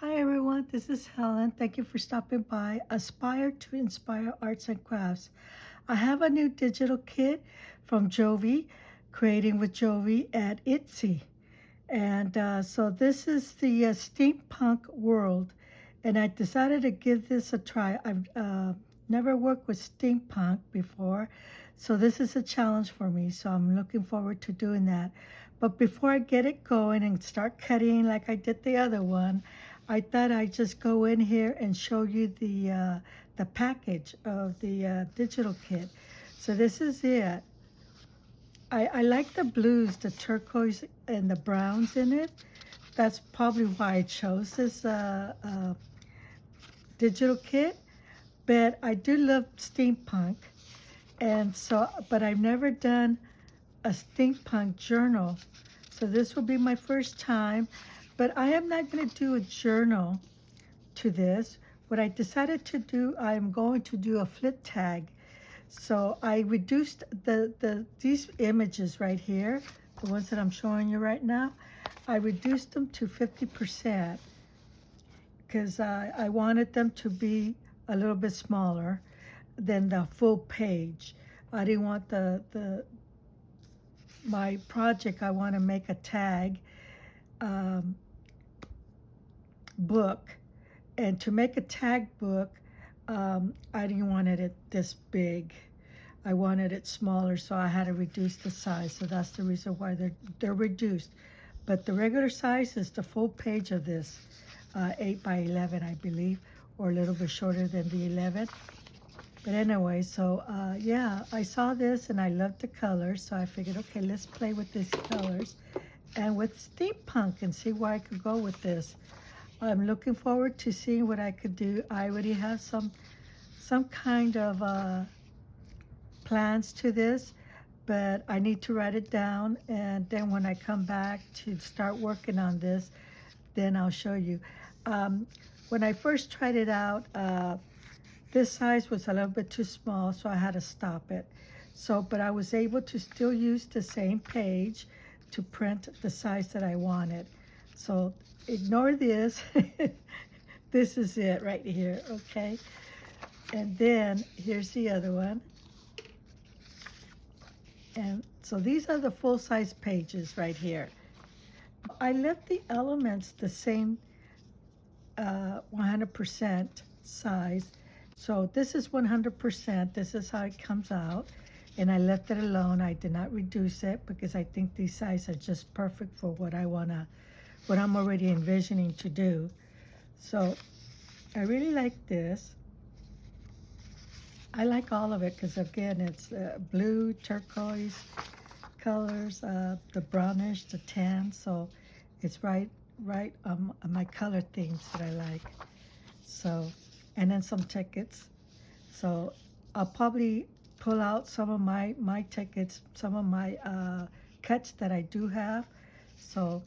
Hi everyone, this is Helen. Thank you for stopping by Aspire to Inspire Arts and Crafts. I have a new digital kit from Jovi, Creating with Jovi at Etsy. And so this is the Steampunk World. And I decided to give this a try. I've never worked with steampunk before. So this is a challenge for me. So I'm looking forward to doing that. But before I get it going and start cutting like I did the other one, I thought I'd just go in here and show you the package of the digital kit. So this is it. I like the blues, the turquoise and the browns in it. That's probably why I chose this digital kit. But I do love steampunk, and so but I've never done a steampunk journal. So this will be my first time, but I am not going to do a journal to this. What I decided to do, I'm going to do a flip tag. So I reduced these images right here, the ones that I'm showing you right now, I reduced them to 50% because I wanted them to be a little bit smaller than the full page. I didn't want my project, I want to make a tag book. And to make a tag book, I didn't want it this big. I wanted it smaller, so I had to reduce the size. So that's the reason why they're reduced. But the regular size is the full page of this, 8 by 11, I believe, or a little bit shorter than the 11. But anyway, so yeah, I saw this and I loved the colors, so I figured, okay, let's play with these colors and with steampunk and see where I could go with this. I'm looking forward to seeing what I could do. I already have some kind of plans to this, but I need to write it down, and then when I come back to start working on this, then I'll show you. When I first tried it out, this size was a little bit too small, so I had to stop it. So, but I was able to still use the same page to print the size that I wanted. So ignore this. This is it right here, okay? And then here's the other one. And so these are the full-size pages right here. I left the elements the same 100% size. So this is 100%. This is how it comes out. And I left it alone. I did not reduce it because I think these sizes are just perfect for what I'm already envisioning to do. So I really like this. I like all of it because, again, it's blue, turquoise colors, the brownish, the tan. So it's right on my color themes that I like. So, and then some tickets. So I'll probably pull out some of my tickets, some of my cuts that I do have. So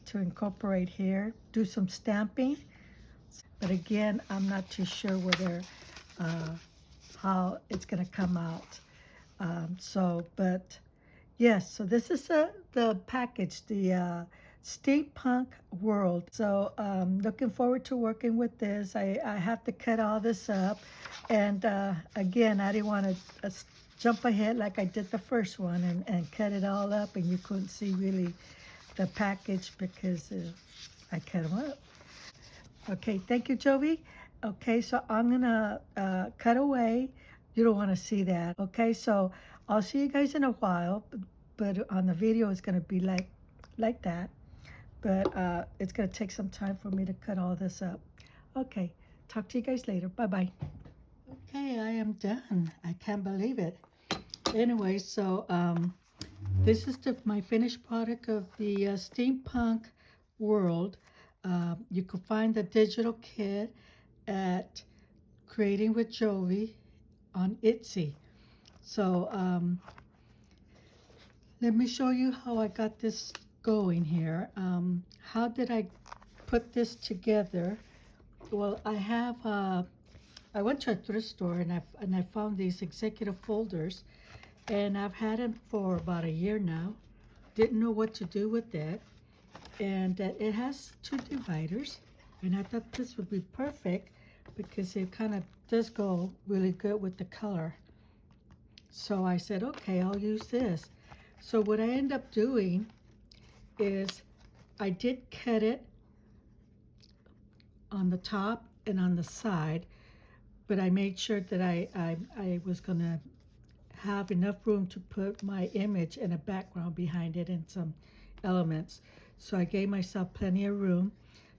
to incorporate here, do some stamping. But again, I'm not too sure whether how it's going to come out. But yes, so this is the package, the Steampunk World. So looking forward to working with this. I have to cut all this up. And again, I didn't want to jump ahead like I did the first one and cut it all up, and you couldn't see really the package because I cut them up. Okay, thank you, Jovi. Okay, so I'm gonna cut away. You don't want to see that. Okay, so I'll see you guys in a while, but on the video it's gonna be like that. But it's gonna take some time for me to cut all this up. Okay, talk to you guys later. Bye-bye. Okay, I am done. I can't believe it. Anyway, so this is my finished product of the Steampunk World. You can find the digital kit at Creating with Jovi on Etsy. So let me show you how I got this going here. How did I put this together? Well, I went to a thrift store and I found these executive folders, and I've had them for about a year now. Didn't know what to do with it. And it has two dividers. And I thought this would be perfect because it kind of does go really good with the color. So I said, okay, I'll use this. So what I end up doing is I did cut it on the top and on the side, but I made sure that I was going to have enough room to put my image and a background behind it and some elements. So I gave myself plenty of room.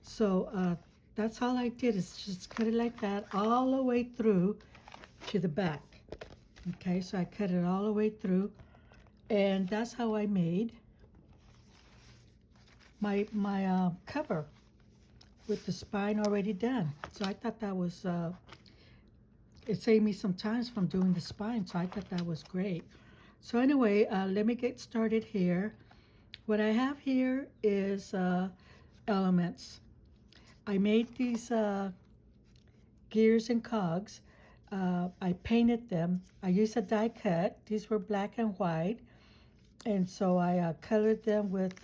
So that's all I did is just cut it like that all the way through to the back. Okay, so I cut it all the way through, and that's how I made my cover with the spine already done. So I thought that was, it saved me some time from doing the spine, so I thought that was great. So anyway, let me get started here. What I have here is elements. I made these gears and cogs. I painted them. I used a die cut. These were black and white. And so I colored them with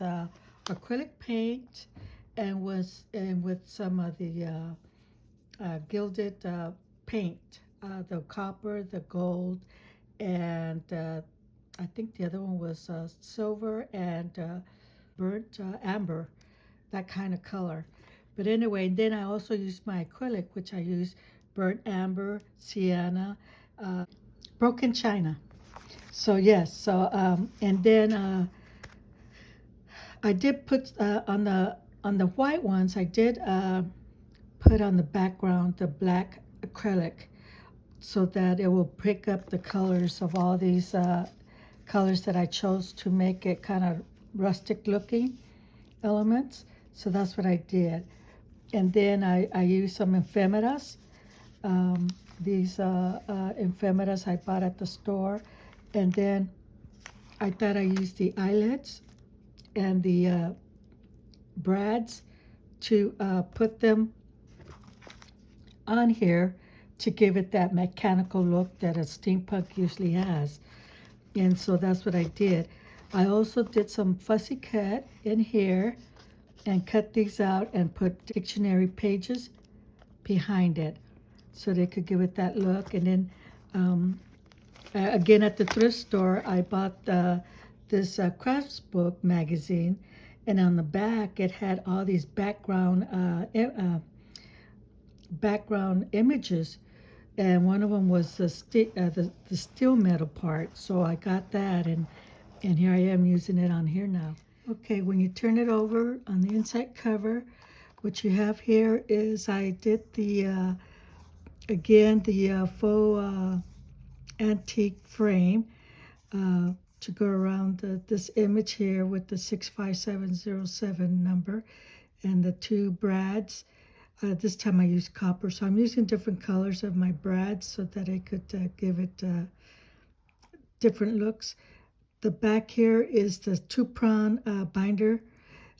acrylic paint and with some of the gilded paint, the copper, the gold, and I think the other one was silver and burnt amber, that kind of color. But anyway, then I also used my acrylic, which I used burnt amber, sienna, broken china. So yes, so and then I did put on the white ones. I did put on the background the black acrylic, so that it will pick up the colors of all these colors that I chose to make it kind of rustic looking elements. So that's what I did. And then I used some ephemeras. These ephemeras I bought at the store. And then I thought I used the eyelets and the brads to put them on here to give it that mechanical look that a steampunk usually has. And so that's what I did. I also did some fussy cut in here and cut these out and put dictionary pages behind it so they could give it that look. And then again at the thrift store, I bought this crafts book magazine, and on the back it had all these background images, and one of them was the steel metal part. So I got that, and here I am using it on here now. Okay, when you turn it over on the inside cover, what you have here is I did the again the faux antique frame to go around this image here with the 65707 number and the two brads. This time I used copper, so I'm using different colors of my brads so that I could give it different looks. The back here is the two-prong binder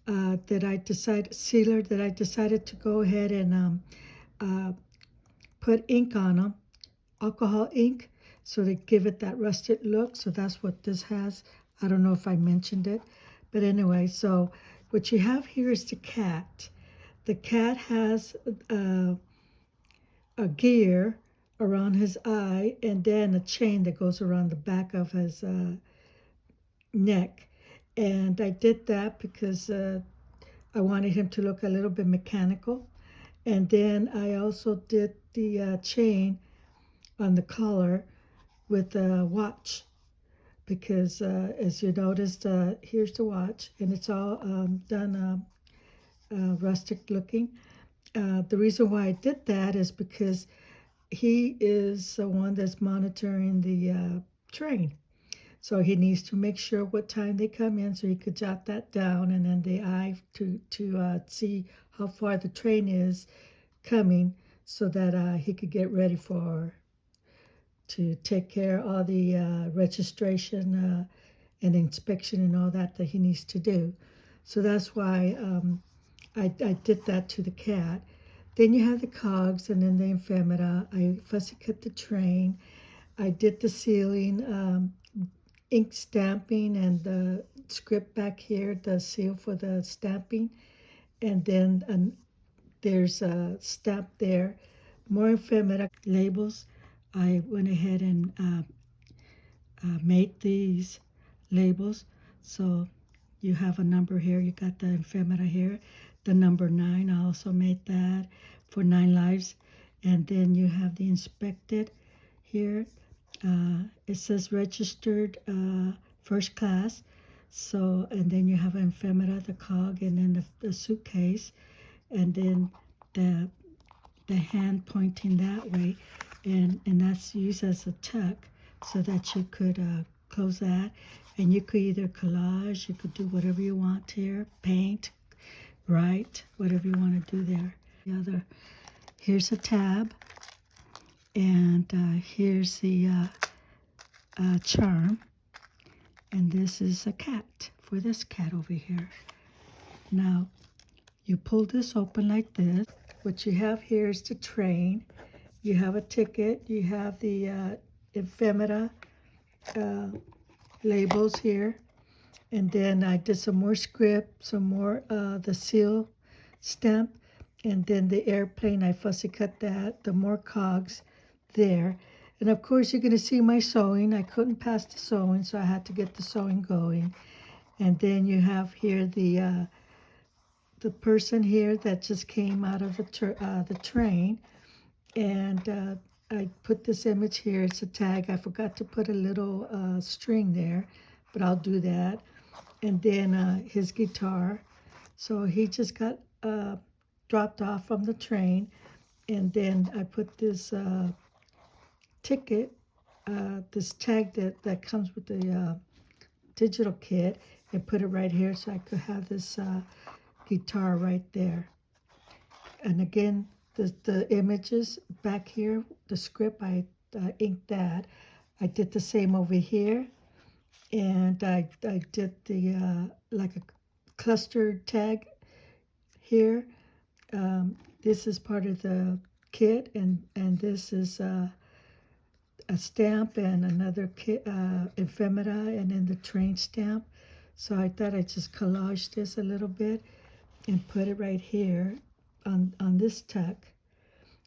sealer that I decided to go ahead and put ink on them, alcohol ink, so to give it that rusted look. So that's what this has. I don't know if I mentioned it, but anyway, so what you have here is the cat. The cat has a gear around his eye and then a chain that goes around the back of his neck. And I did that because I wanted him to look a little bit mechanical. And then I also did the chain on the collar with a watch because as you noticed, here's the watch, and it's all done rustic looking. The reason why I did that is because he is the one that's monitoring the train. So he needs to make sure what time they come in so he could jot that down, and then the eye to see how far the train is coming so that he could get ready to take care of all the registration and inspection and all that he needs to do. So that's why I did that to the cat. Then you have the cogs and then the ephemera. I fussy cut the train. I did the ceiling, ink stamping and the script back here, the seal for the stamping. And then there's a stamp there. More ephemera labels. I went ahead and made these labels. So you have a number here. You got the ephemera here. The number 9, I also made that for 9 lives. And then you have the inspected here. It says registered first class. So, and then you have an ephemera, the cog, and then the suitcase, and then the hand pointing that way, and that's used as a tuck so that you could close that, and you could either collage, you could do whatever you want here, paint, write, whatever you want to do there. The other, here's a tab, and here's the charm, and this is a cat for this cat over here. Now you pull this open like this. What you have here is the train. You have a ticket. You have the ephemera labels here. And then I did some more script, some more the seal stamp, and then the airplane, I fussy cut that, the more cogs there. And of course you're going to see my sewing. I couldn't pass the sewing, so I had to get the sewing going. And then you have here the person here that just came out of the train, and I put this image here. It's a tag. I forgot to put a little string there, but I'll do that. And then his guitar. So he just got dropped off from the train, and then I put this ticket, this tag that comes with the digital kit, and put it right here so I could have this guitar right there. And again, the images back here, the script, I inked that. I did the same over here, and I did the like a cluster tag here. This is part of the kit, and this is a stamp and another kit, ephemera, and then the train stamp. So I thought I'd just collage this a little bit and put it right here on this tuck.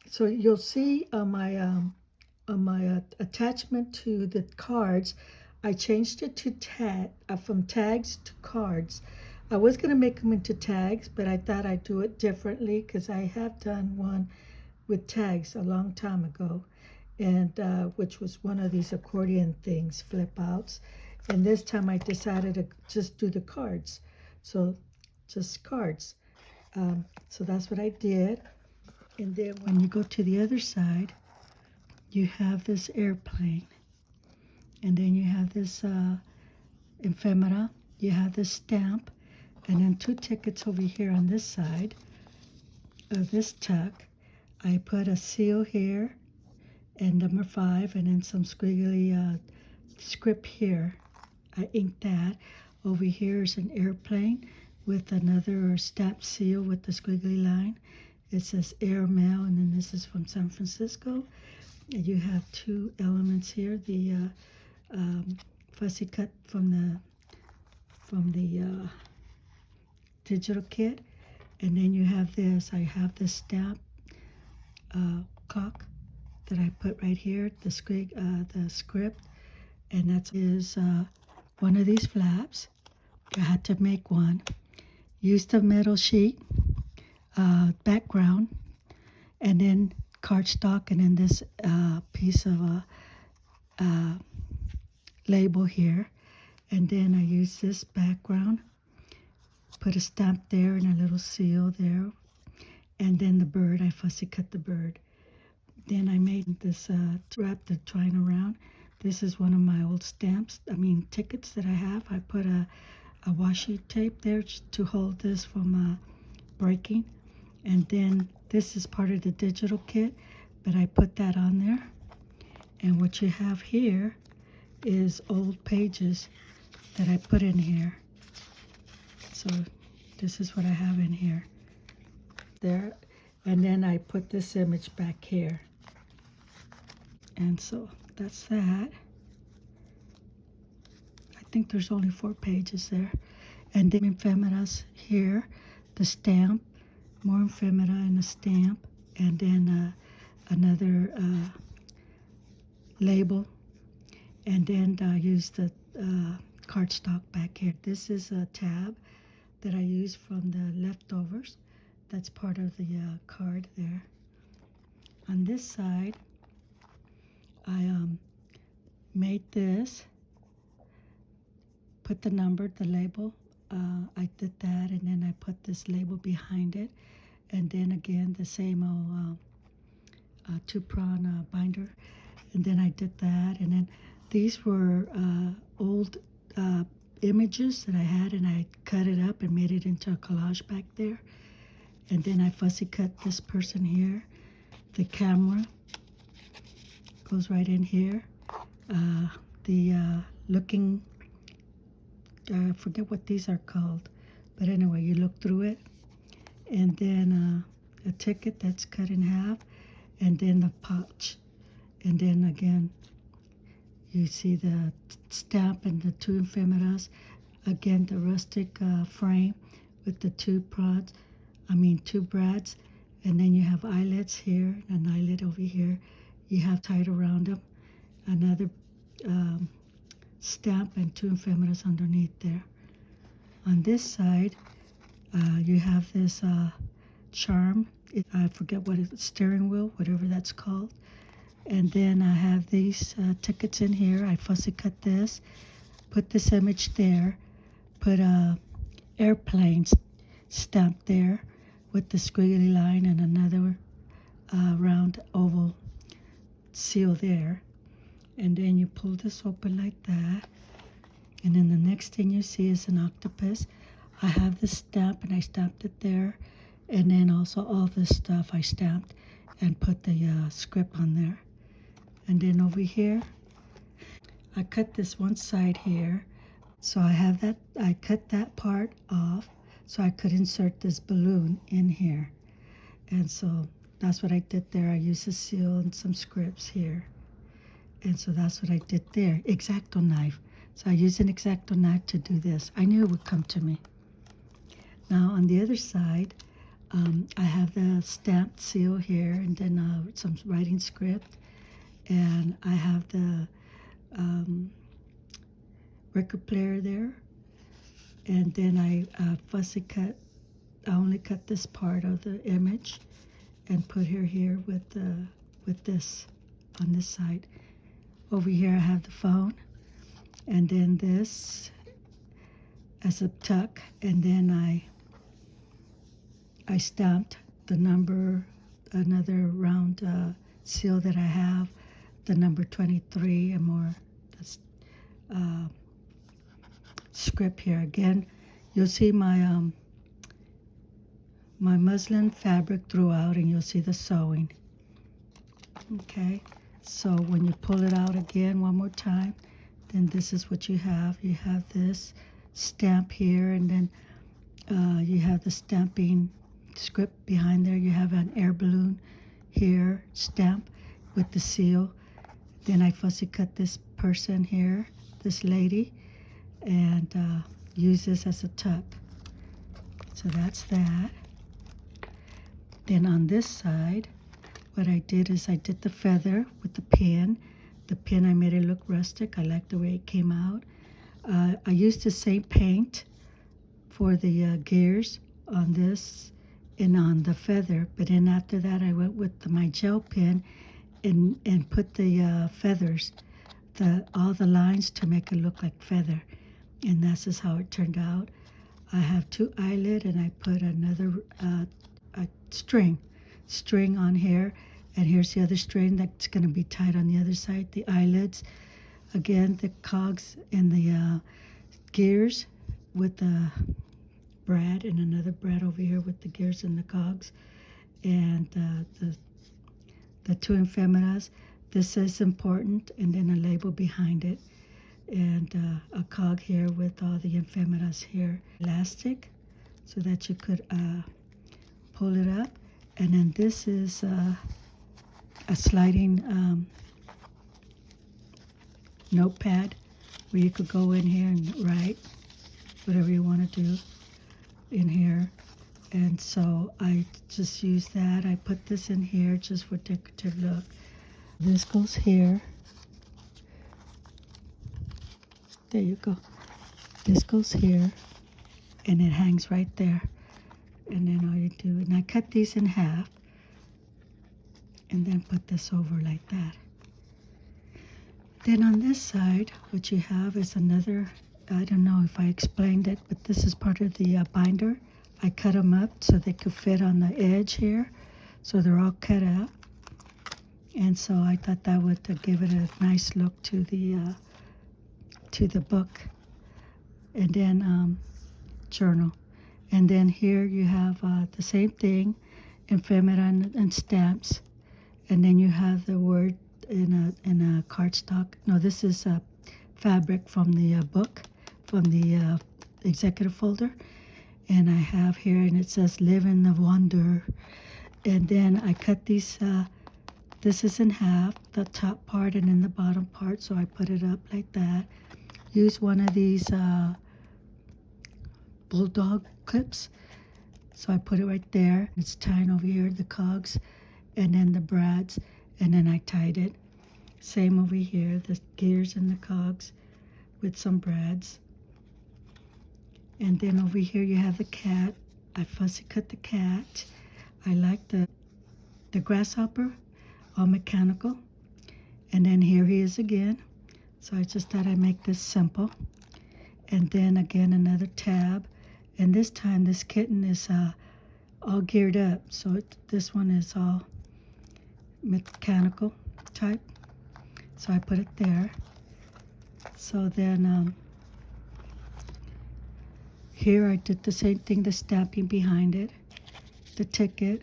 So you'll see on my attachment to the cards, I changed it to from tags to cards. I was going to make them into tags, but I thought I'd do it differently because I have done one with tags a long time ago, and which was one of these accordion things, flip outs. And this time I decided to just do the cards. So just cards. So that's what I did. And then when you go to the other side, you have this airplane. And then you have this ephemera. You have this stamp. And then 2 tickets over here on this side of this tuck. I put a seal here and number 5, and then some squiggly script here. I inked that. Over here is an airplane with another stamp seal with the squiggly line. It says air mail, and then this is from San Francisco. And you have 2 elements here, the fussy cut from the digital kit, and then you have this. I have this stamp cock that I put right here, the script, and that is one of these flaps. I had to make one. Used a metal sheet background, and then cardstock, and then this piece of label here, and then I used this background, put a stamp there and a little seal there, and then the bird, I fussy cut the bird. Then I made this wrap the twine around. This is one of my old tickets that I have. I put a washi tape there to hold this from breaking. And then this is part of the digital kit, but I put that on there. And what you have here is old pages that I put in here. So this is what I have in here. There. And then I put this image back here. And so that's that. I think there's only 4 pages there. And then ephemeras here, the stamp, more ephemera and a stamp, and then another label, and then I use the cardstock back here. This is a tab that I use from the leftovers. That's part of the card there. On this side, I made this, put the number, the label. I did that, and then I put this label behind it, and then again the same old two-prong binder, and then I did that, and then these were old images that I had, and I cut it up and made it into a collage back there. And then I fussy cut this person here. The camera goes right in here. The looking, I forget what these are called, but anyway, you look through it. And then a ticket that's cut in half, and then the pouch. And then again, you see the stamp and the two ephemeras. Again, the rustic frame with the two brads, and then you have eyelets here, an eyelet over here. You have tied around them, another stamp and two ephemeras underneath there. On this side, you have this charm. I forget what it's, steering wheel, whatever that's called. And then I have these tickets in here. I fussy cut this, put this image there, put a airplane stamp there with the squiggly line and another round oval seal there. And then you pull this open like that. And then the next thing you see is an octopus. I have this stamp and I stamped it there. And then also all this stuff I stamped and put the script on there. And then over here, I cut this one side here. So I have that, I cut that part off so I could insert this balloon in here. And so that's what I did there. I used a seal and some scripts here. And so that's what I did there. X-Acto knife. So I used an X-Acto knife to do this. I knew it would come to me. Now on the other side, I have the stamped seal here, and then some writing script. And I have the record player there. And then I fussy cut, I only cut this part of the image and put her here with this on this side. Over here I have the phone, and then this as a tuck, and then I stamped the number, another round seal that I have, the number 23, and more that's script here. Again, you'll see my my muslin fabric throughout, and you'll see the sewing. Okay, so when you pull it out again one more time, then this is what you have. You have this stamp here, and then you have the stamping script behind there. You have an air balloon here, stamp with the seal. Then I fussy cut this person here, this lady, and use this as a tuck. So that's that. Then on this side, what I did is I did the feather with the pin. The pin, I made it look rustic. I like the way it came out. I used the same paint for the gears on this and on the feather, but then after that I went with my gel pen and put the feathers, all the lines to make it look like feather. And this is how it turned out. I have two eyelet, and I put another a string on here, and here's the other string that's going to be tied on the other side. The eyelets, again the cogs and the gears with the brad, and another brad over here with the gears and the cogs, and the two ephemeras. This is important, and then a label behind it, and a cog here with all the ephemeras here. Elastic, so that you could pull it up. And then this is a sliding notepad where you could go in here and write whatever you want to do in here. And so I just use that. I put this in here just for decorative look. This goes here. There you go. This goes here, and it hangs right there. And then all you do, and I cut these in half, and then put this over like that. Then on this side, what you have is another, I don't know if I explained it, but this is part of the binder. I cut them up so they could fit on the edge here. So they're all cut out. And so I thought that would give it a nice look to the book. And then journal. And then here you have the same thing, ephemera and stamps. And then you have the word in a cardstock. No, this is fabric from the book, from the executive folder. And I have here, and it says live in the wonder. And then I cut these, this is in half, the top part and then the bottom part. So I put it up like that. Use one of these bulldog clips. So I put it right there. It's tying over here, the cogs, and then the brads, and then I tied it. Same over here, the gears and the cogs with some brads. And then over here you have the cat. I fussy cut the cat. I like the grasshopper, all mechanical. And then here he is again. So I just thought I'd make this simple. And then again another tab. And this time this kitten is all geared up. So this one is all mechanical type. So I put it there. So then here I did the same thing, the stamping behind it, the ticket.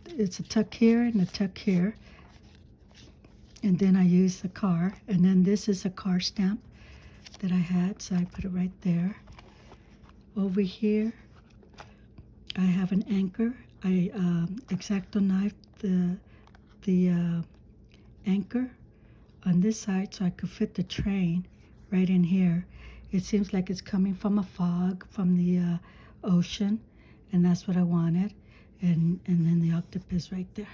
It's a tuck here and a tuck here. And then I used the car. And then this is a car stamp that I had, so I put it right there. Over here, I have an anchor. I X-Acto knifed the anchor on this side so I could fit the train right in here. It seems like it's coming from a fog from the ocean, and that's what I wanted. And then the octopus right there.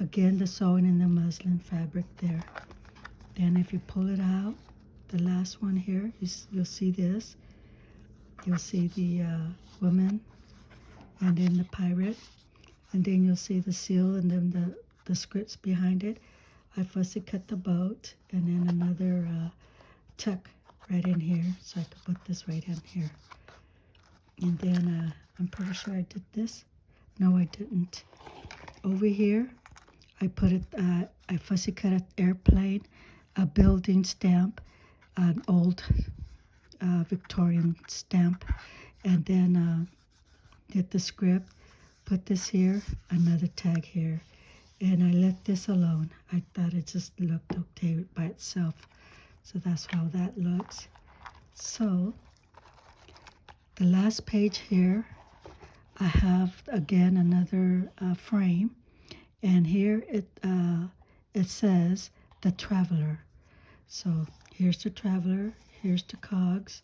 Again, the sewing in the muslin fabric there. Then if you pull it out, the last one here, you'll see this. You'll see the woman, and then the pirate, and then you'll see the seal, and then the scripts behind it. I fussy cut the boat, and then another tuck right in here, so I could put this right in here. And then I'm pretty sure I did this. No, I didn't. Over here, I put it. I fussy cut an airplane, a building stamp, an old Victorian stamp, and then did the script, put this here, another tag here, and I let this alone. I thought it just looked okay by itself, so that's how that looks. So the last page here, I have again another frame, and here it says the Traveler. So here's the Traveler, here's the cogs,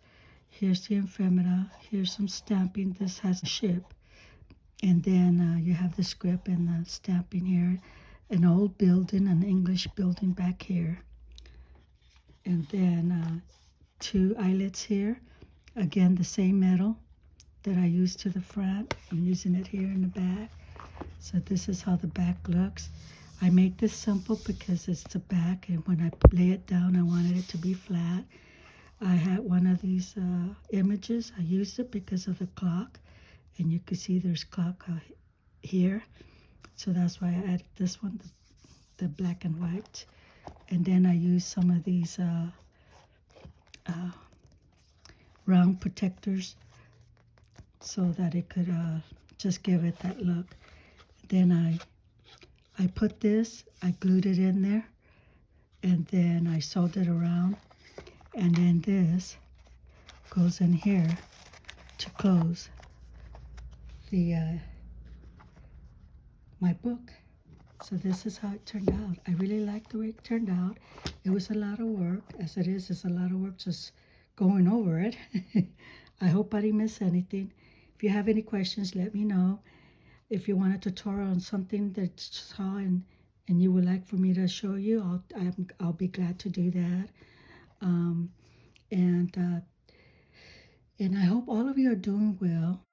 here's the ephemera, here's some stamping. This has a ship. And then you have the script and the stamping here. An old building, an English building back here. And then 2 eyelets here. Again, the same metal that I used to the front. I'm using it here in the back. So this is how the back looks. I made this simple because it's the back, and when I lay it down, I wanted it to be flat. I had one of these images. I used it because of the clock, and you can see there's clock here. So that's why I added this one, the black and white. And then I used some of these round protectors so that it could just give it that look. Then I put this, I glued it in there, and then I sewed it around, and then this goes in here to close the my book. So this is how it turned out. I really liked the way it turned out. It was a lot of work, as it is. It's a lot of work just going over it. I hope I didn't miss anything. If you have any questions, let me know. If you want a tutorial on something that you saw and you would like for me to show you, I'll be glad to do that. Um, and I hope all of you are doing well.